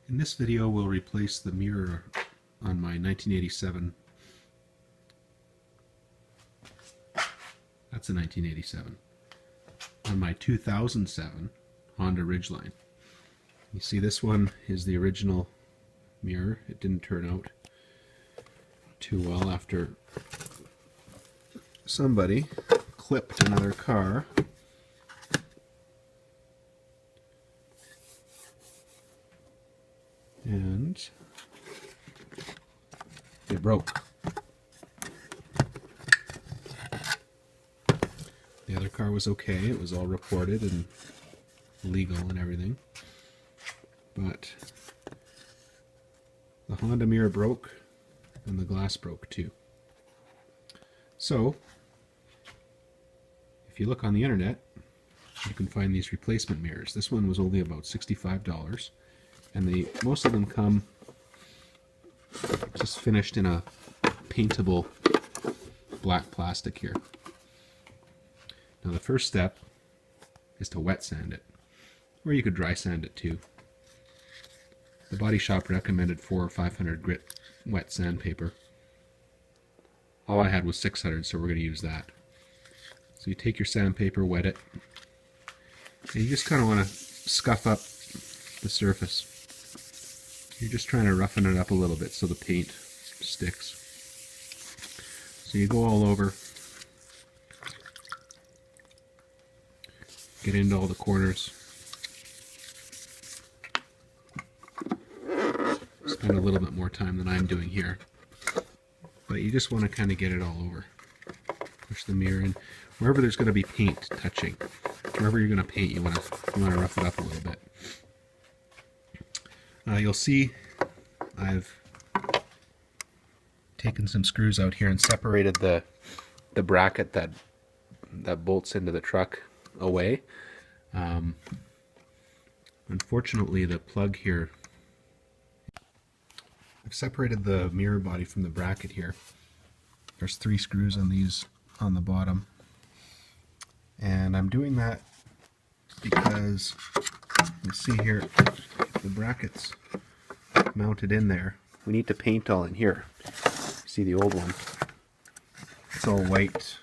In this video we'll replace the mirror on my 1987, that's a 1987, on my 2007 Honda Ridgeline. You see, this one is the original mirror. It didn't turn out too well after somebody clipped another car. And it broke. The other car was okay. It was all reported and legal and everything. But the Honda mirror broke and the glass broke too. So if you look on the internet, you can find these replacement mirrors. This one was only about $65. And most of them come just finished in a paintable black plastic here. Now the first step is to wet sand it, or you could dry sand it too. The body shop recommended 400 or 500 grit wet sandpaper. All I had was 600, so we're going to use that. So you take your sandpaper, wet it, and you just kind of want to scuff up the surface. You're just trying to roughen it up a little bit so the paint sticks. So you go all over, get into all the corners, spend a little bit more time than I'm doing here, but you just want to kind of get it all over. Push the mirror in. Wherever there's going to be paint touching, wherever you're going to paint, you want to rough it up a little bit. You'll see I've taken some screws out here and separated the bracket that bolts into the truck away. Unfortunately, the plug here, I've separated the mirror body from the bracket here. There's 3 screws on these on the bottom, and I'm doing that because you see here, the brackets mounted in there. We need to paint all in here. See the old one? It's all white,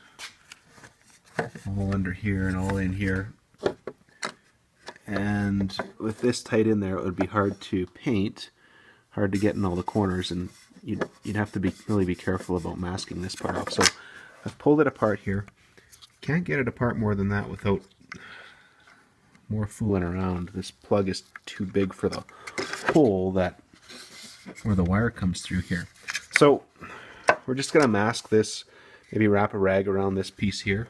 all under here and all in here. And with this tight in there, it would be hard to paint, hard to get in all the corners, and you'd have to really be careful about masking this part off. So I've pulled it apart here. Can't get it apart more than that without more fooling around. This plug is too big for the hole where the wire comes through here. So we're just going to mask this, maybe wrap a rag around this piece here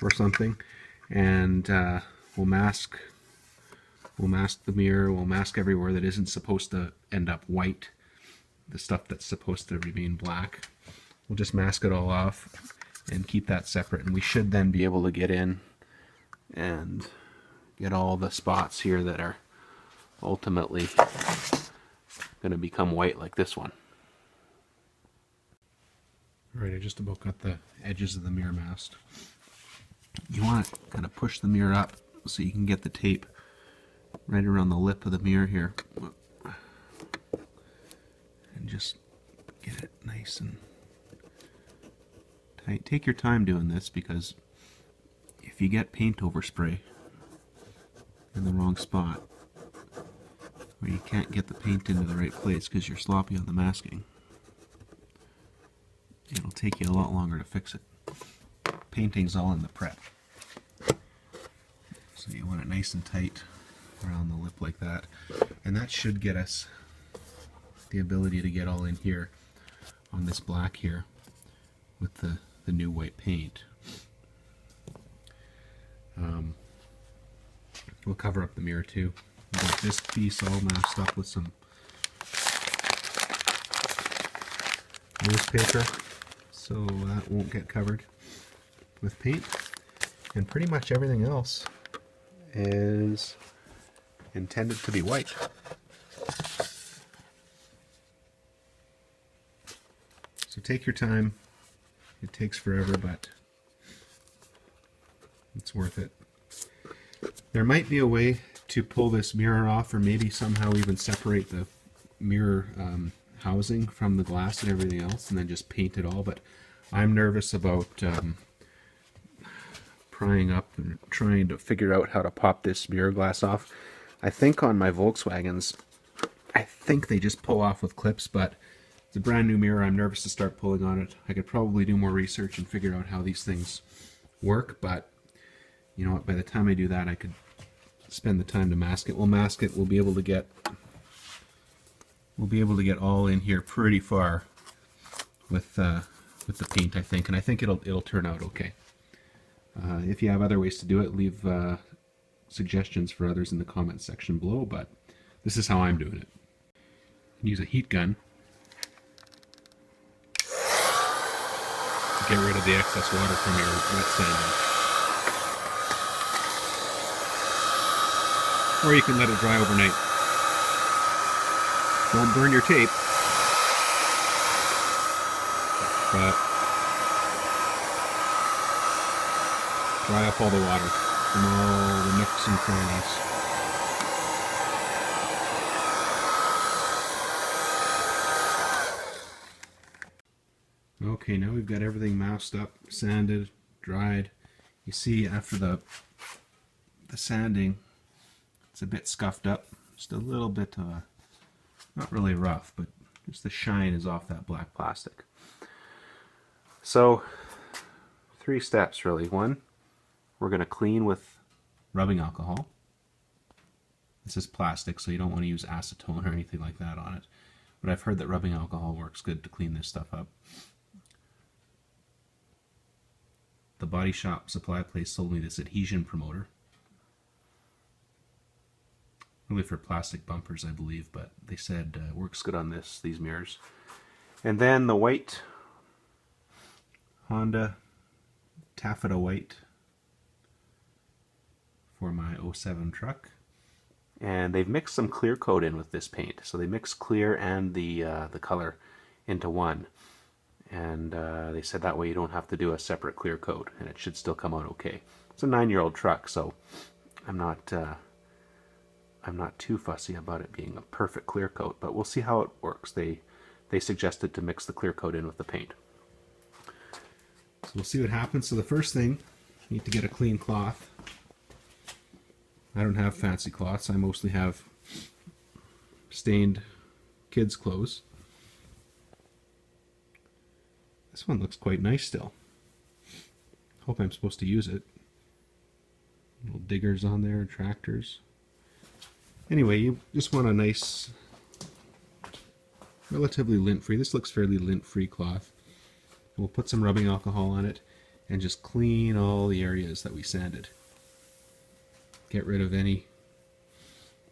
or something, and we'll mask the mirror, we'll mask everywhere that isn't supposed to end up white, the stuff that's supposed to remain black. We'll just mask it all off and keep that separate, and we should then be able to get in and get all the spots here that are ultimately going to become white like this one. Alright, I just about got the edges of the mirror masked. You want to kind of push the mirror up so you can get the tape right around the lip of the mirror here. And just get it nice and tight. Take your time doing this, because if you get paint overspray in the wrong spot, or you can't get the paint into the right place because you're sloppy on the masking, it'll take you a lot longer to fix it. Painting's all in the prep. So you want it nice and tight around the lip like that. And that should get us the ability to get all in here on this black here with the new white paint. We'll cover up the mirror too. We've got this piece all masked up with some newspaper, so that won't get covered with paint. And pretty much everything else is intended to be white. So take your time. It takes forever, but it's worth it. There might be a way to pull this mirror off, or maybe somehow even separate the mirror housing from the glass and everything else, and then just paint it all. But I'm nervous about prying up and trying to figure out how to pop this mirror glass off. I think on my Volkswagens, I think they just pull off with clips, but it's a brand new mirror. I'm nervous to start pulling on it. I could probably do more research and figure out how these things work, but you know what, by the time I do that, I could spend the time to mask it. We'll mask it. We'll be able to get all in here pretty far with the paint, I think, and I think it'll turn out okay. If you have other ways to do it, leave suggestions for others in the comments section below, but this is how I'm doing it. Use a heat gun to get rid of the excess water from your wet sanding. Or you can let it dry overnight. Won't burn your tape, but dry up all the water from all the nooks and crannies. Okay, now we've got everything moused up, sanded, dried. You see after the sanding, it's a bit scuffed up, just a little bit, not really rough, but just the shine is off that black plastic. So, 3 steps really. One, we're going to clean with rubbing alcohol. This is plastic, so you don't want to use acetone or anything like that on it. But I've heard that rubbing alcohol works good to clean this stuff up. The body shop supply place sold me this adhesion promoter. Really for plastic bumpers, I believe, but they said it works good on these mirrors. And then the white Honda taffeta white for my '07 truck. And they've mixed some clear coat in with this paint. So they mix clear and the color into one. And they said that way you don't have to do a separate clear coat, and it should still come out okay. It's a 9-year-old truck, so I'm not too fussy about it being a perfect clear coat, but we'll see how it works. They suggested to mix the clear coat in with the paint. So we'll see what happens. So the first thing, you need to get a clean cloth. I don't have fancy cloths. I mostly have stained kids' clothes. This one looks quite nice still. Hope I'm supposed to use it. Little diggers on there, tractors. Anyway, you just want a nice, relatively lint-free, this looks fairly lint-free cloth. We'll put some rubbing alcohol on it and just clean all the areas that we sanded. Get rid of any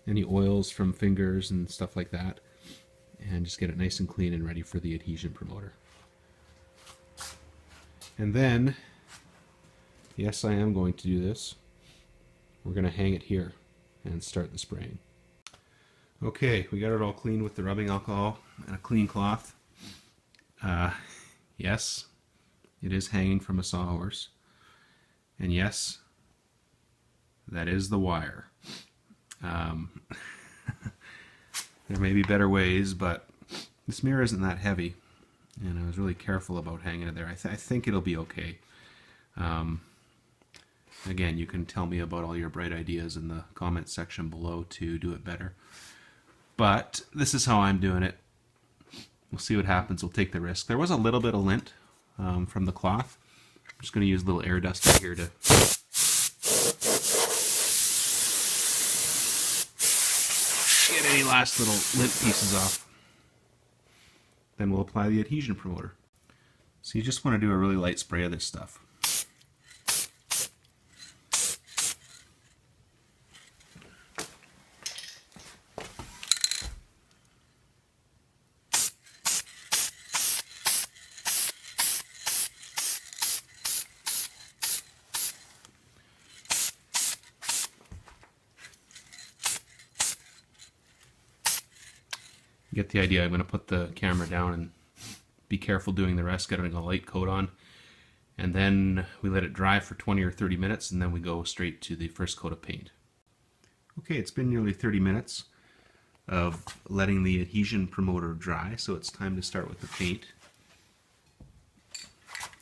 oils from fingers and stuff like that, and just get it nice and clean and ready for the adhesion promoter. And then, yes, I am going to do this. We're going to hang it here and start the spraying. Okay, we got it all clean with the rubbing alcohol and a clean cloth. Yes, it is hanging from a sawhorse. And yes, that is the wire. There may be better ways, but this mirror isn't that heavy, and I was really careful about hanging it there. I think it'll be okay. Again, you can tell me about all your bright ideas in the comments section below to do it better. But this is how I'm doing it. We'll see what happens. We'll take the risk. There was a little bit of lint from the cloth. I'm just going to use a little air duster here to get any last little lint pieces off. Then we'll apply the adhesion promoter. So you just want to do a really light spray of this stuff. You get the idea. I'm going to put the camera down and be careful doing the rest, getting a light coat on. And then we let it dry for 20 or 30 minutes, and then we go straight to the first coat of paint. Okay, it's been nearly 30 minutes of letting the adhesion promoter dry, so it's time to start with the paint.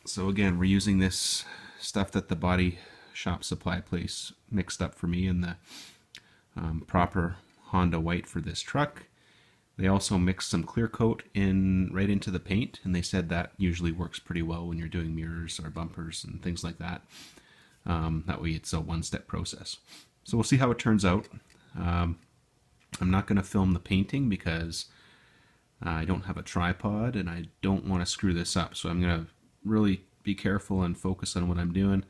So again, we're using this stuff that the body shop supply place mixed up for me in the proper Honda white for this truck. They also mixed some clear coat in right into the paint, and they said that usually works pretty well when you're doing mirrors or bumpers and things like that. That way it's a one-step process. So we'll see how it turns out. I'm not going to film the painting because I don't have a tripod and I don't want to screw this up. So I'm going to really be careful and focus on what I'm doing,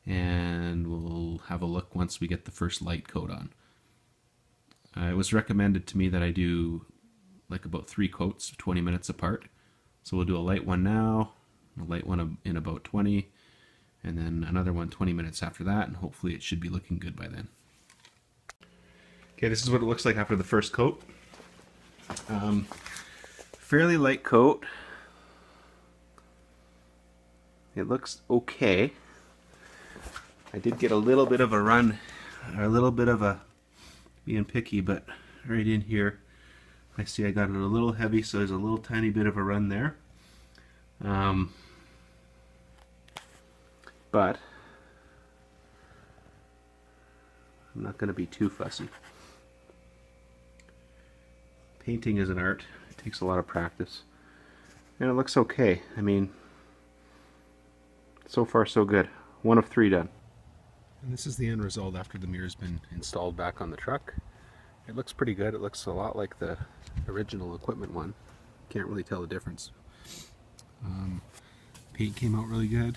and we'll have a look once we get the first light coat on. It was recommended to me that I do like about 3 coats 20 minutes apart. So we'll do a light one now, a light one in about 20, and then another one 20 minutes after that, and hopefully it should be looking good by then. Okay, this is what it looks like after the first coat. Fairly light coat. It looks okay. I did get a little bit of a run, or a little bit of a being picky, but right in here I see I got it a little heavy, so there's a little tiny bit of a run there. But I'm not going to be too fussy. Painting is an art. It takes a lot of practice. And it looks okay. I mean, so far so good. 1 of 3 done. And this is the end result after the mirror's been installed back on the truck. It looks pretty good. It looks a lot like the original equipment one. Can't really tell the difference. Paint came out really good.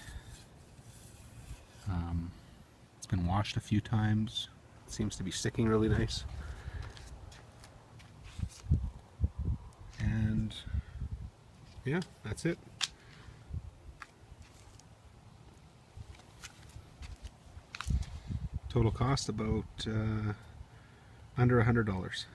It's been washed a few times. It seems to be sticking really nice. And yeah, that's it. Total cost about under $100.